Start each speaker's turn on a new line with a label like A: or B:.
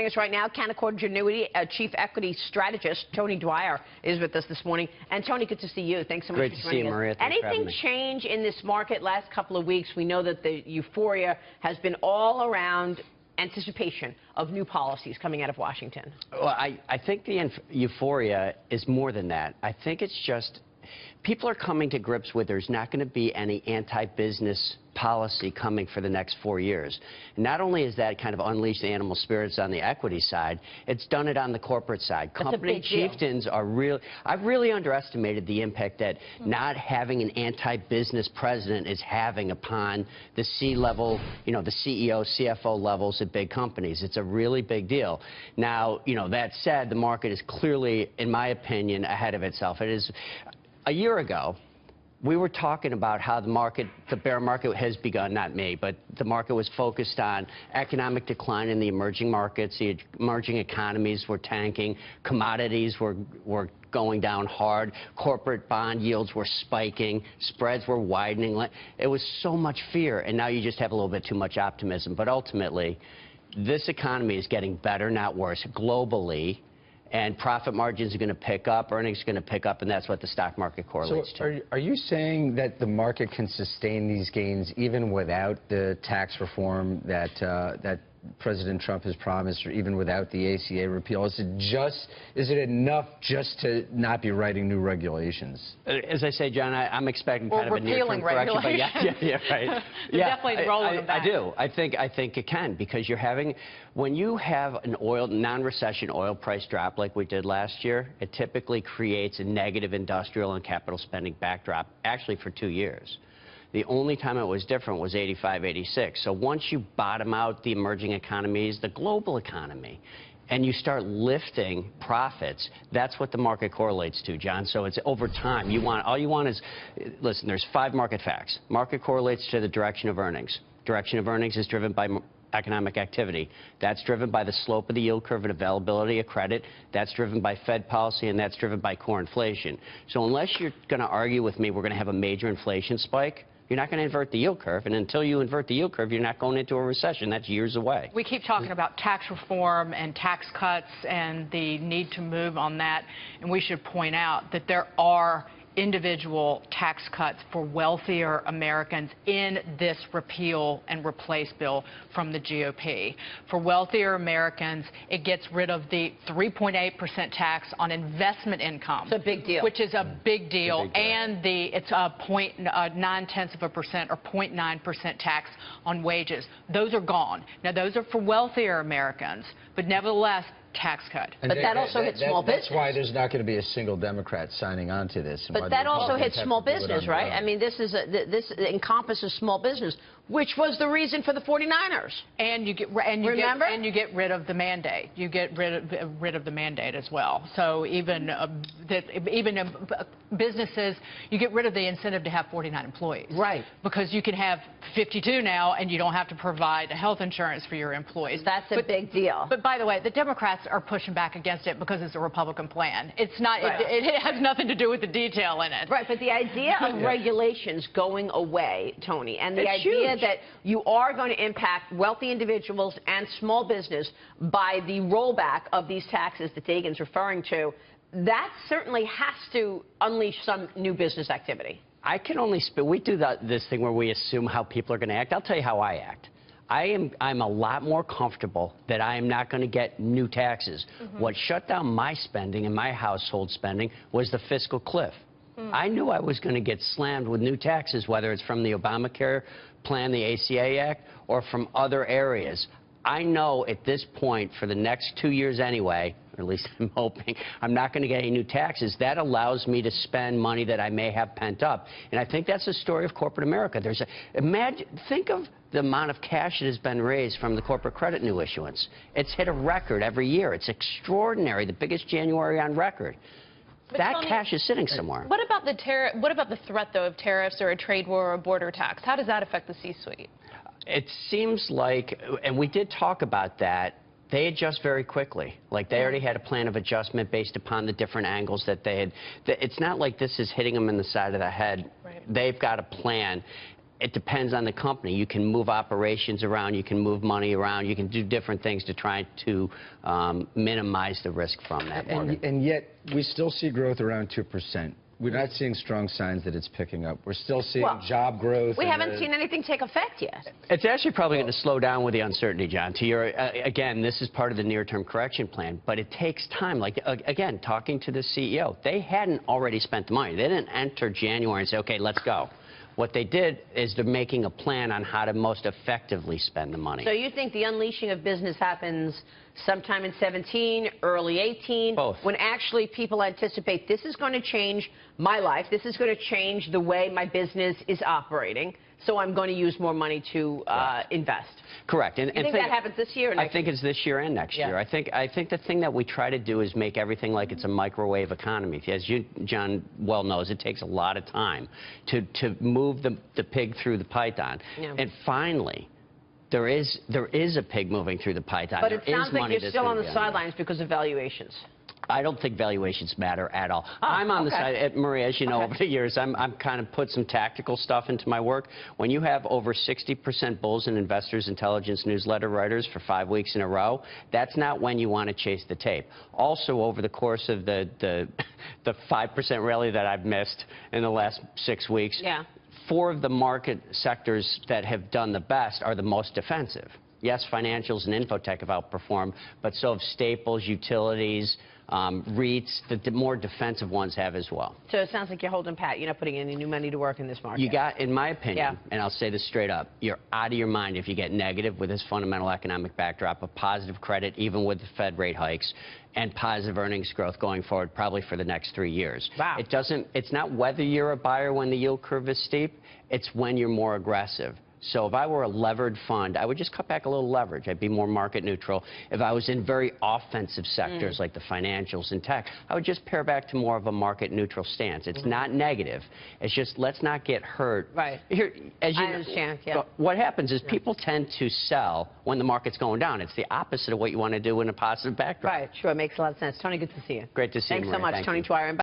A: Joining us right now, Canaccord Genuity Chief Equity Strategist Tony Dwyer is with us this morning. And Tony, good to see you. Thanks so much
B: Great
A: for
B: to
A: joining
B: see you,
A: us.
B: Maria. Thanks for having
A: Anything
B: me.
A: change in this market last couple of weeks? We know that the euphoria has been all around anticipation of new policies coming out of Washington.
B: Well, I think the euphoria is more than that. I think it's just people are coming to grips with there's not going to be any anti-business policy coming for the next 4 years. And not only is that kind of unleashed animal spirits on the equity side, it's done it on the corporate side.
A: That's
B: Company chieftains are I've really underestimated the impact that not having an anti-business president is having upon the C-level, you know, the CEO, CFO levels at big companies. It's a really big deal. Now, you know, that said, the market is clearly, in my opinion, ahead of itself. It is. A year ago, we were talking about how the bear market has begun, not me, but the market was focused on economic decline in the emerging markets. The emerging economies were tanking. Commodities were going down hard. Corporate bond yields were spiking. Spreads were widening. It was so much fear, and now you just have a little bit too much optimism. But ultimately, this economy is getting better, not worse, globally. And profit margins are going to pick up, earnings are going to pick up, and that's what the stock market correlates to.
C: Are you saying that the market can sustain these gains even without the tax reform that President Trump has promised, or even without the ACA repeal? Is it enough just to not be writing new regulations?
B: As I say, John, I'm expecting kind of a near-term correction. But yeah, right. Yeah,
A: definitely rolling it back.
B: I do. I think it can, because when you have an non-recession oil price drop like we did last year, it typically creates a negative industrial and capital spending backdrop, actually for 2 years. The only time it was different was 85, 86. So once you bottom out the emerging economies, the global economy, and you start lifting profits, that's what the market correlates to, John. So it's over time. All you want is, listen, there's 5 market facts. Market correlates to the direction of earnings. Direction of earnings is driven by economic activity. That's driven by the slope of the yield curve and availability of credit. That's driven by Fed policy, and that's driven by core inflation. So unless you're going to argue with me we're going to have a major inflation spike, you're not going to invert the yield curve, and until you invert the yield curve, you're not going into a recession. That's years away.
D: We keep talking about tax reform and tax cuts and the need to move on that, and we should point out that there are individual tax cuts for wealthier Americans in this repeal and replace bill from the GOP. For wealthier Americans, it gets rid of the 3.8% tax on investment income.
A: It's a big deal.
D: Which is a big deal. And it's a 0.9% or 0.9% tax on wages. Those are gone. Now, those are for wealthier Americans, but nevertheless, tax cut.
A: But that also hits small business.
C: That's why there's not going to be a single Democrat signing on to this.
A: But that also hits small business, right? I mean, this encompasses small business, which was the reason for the 49ers.
D: And you get rid of the mandate. You get rid of the mandate as well. So even businesses, you get rid of the incentive to have 49 employees.
A: Right.
D: Because you can have 52 now, and you don't have to provide health insurance for your employees.
A: That's a big deal.
D: But by the way, the Democrats are pushing back against it because it's a Republican plan. It's not. Right. It has nothing to do with the detail in it.
A: Right. But the idea of regulations going away, Tony, and the idea that you are going to impact wealthy individuals and small business by the rollback of these taxes that Dagan's referring to, that certainly has to unleash some new business activity.
B: I can only we do this thing where we assume how people are going to act. I'll tell you how I act. I'm a lot more comfortable that I am not going to get new taxes. What shut down my spending and my household spending was the fiscal cliff. I knew I was going to get slammed with new taxes, whether it's from the Obamacare plan, the ACA Act, or from other areas. I know at this point, for the next 2 years anyway, or at least I'm hoping, I'm not going to get any new taxes. That allows me to spend money that I may have pent up. And I think that's the story of corporate America. Think of the amount of cash that has been raised from the corporate credit new issuance. It's hit a record every year. It's extraordinary, the biggest January on record.
E: But
B: that
E: Tony,
B: cash is sitting somewhere.
E: What about the threat, though, of tariffs or a trade war or a border tax? How does that affect the C-suite?
B: It seems like, and we did talk about that, they adjust very quickly. Like, they already had a plan of adjustment based upon the different angles that they had. It's not like this is hitting them in the side of the head. Right. They've got a plan. it depends on the company. You can move operations around, you can move money around, you can do different things to try to minimize the risk from that market.
C: And yet, we still see growth around 2%. We're not seeing strong signs that it's picking up. We're still seeing job growth.
A: We haven't seen anything take effect yet.
B: It's actually probably going to slow down with the uncertainty, John. To your, again, this is part of the near-term correction plan, but it takes time. Like, again, talking to the CEO, they hadn't already spent the money. They didn't enter January and say, okay, let's go. What they did is they're making a plan on how to most effectively spend the money.
A: So you think the unleashing of business happens sometime in 17, early 18?
B: Both.
A: When actually people anticipate this is going to change my life, this is going to change the way my business is operating, so I'm going to use more money to invest.
B: Correct. And
A: you think that happens this year or next
B: I think it's this year and next year. I think the thing that we try to do is make everything like it's a microwave economy. As you, John, well knows, it takes a lot of time to move the pig through the python. Yeah. And finally, there is a pig moving through the python.
A: But it sounds like you're still on the sidelines because of valuations.
B: I don't think valuations matter at all. I'm on the side, Maria, as you know, over the years, I'm kind of put some tactical stuff into my work. When you have over 60% bulls and investors intelligence newsletter writers for 5 weeks in a row, that's not when you want to chase the tape. Also, over the course of the 5% rally that I've missed in the last 6 weeks, 4 of the market sectors that have done the best are the most defensive. Yes, financials and infotech have outperformed, but so have staples, utilities, REITs, the more defensive ones have as well.
A: So it sounds like you're holding pat. You're not putting any new money to work in this market.
B: You got, in my opinion, and I'll say this straight up, you're out of your mind if you get negative with this fundamental economic backdrop of positive credit, even with the Fed rate hikes, and positive earnings growth going forward probably for the next 3 years.
A: Wow.
B: It's not whether you're a buyer when the yield curve is steep, it's when you're more aggressive. So if I were a levered fund, I would just cut back a little leverage. I'd be more market neutral. If I was in very offensive sectors like the financials and tech, I would just pare back to more of a market neutral stance. It's not negative. It's just let's not get hurt.
A: Right.
B: Here, as you
A: I understand.
B: What happens is people tend to sell when the market's going down. It's the opposite of what you want to do in a positive backdrop.
A: Right. Sure. It makes a lot of sense. Tony, good to see you.
B: Great to see you,
A: Thanks so much, Tony Dwyer.